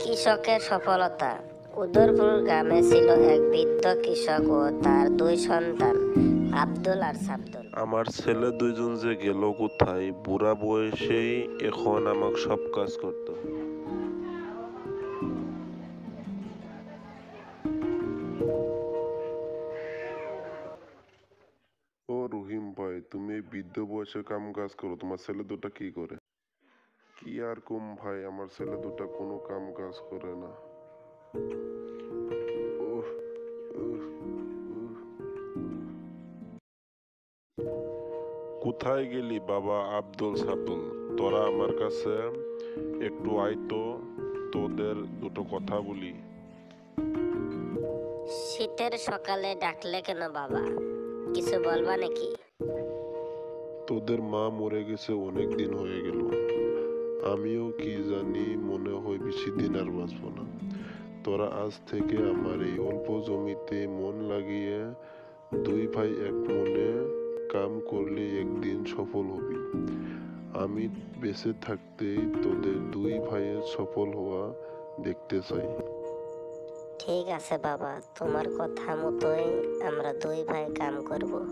কৃষকের সফলতা। উদয়পুর গ্রামে ছিল এক বৃদ্ধ কৃষক ও তার দুই সন্তান, আব্দুল আর সাব্দুল। আমার ছেলে দুইজন যে গেল কোথায়, বুড়া বয়সেই এখন আমাকে সব কাজ করতে হয়। ও রহিম ভাই, তুমি এই বৃদ্ধ বয়সে কাম কাজ করো, তোমার ছেলে দুটা কি করে? কি আর কম ভাই, আমার ছেলে দুটা কোনো কাম কাজ করে না। উহ, উহ, উহ। কোথায় গেলি বাবা আব্দুল সাব্দুল? তোরা আমার কাছে একটু আইতো, তোদের দুটো কথা বলি। শীতের সকালে ডাকলে কেন বাবা? কিছু বলবা নাকি? তোদের মা মরে গেছে, অনেক দিন হয়ে গেল। আমিও কি জানি, মনে হয় বেশি দিন আর বাঁচবো না। তোরা আজ থেকে আমার এই অল্প জমিতে মন লাগিয়ে দুই ভাই এক মনে কাম করলে একদিন সফল হবি। আমি বেঁচে থাকতেই তোদের দুই ভাইয়ের সফল হওয়া দেখতে চাই। ঠিক আছে বাবা, তোমার কথা মতোই আমরা দুই ভাই কাম করব।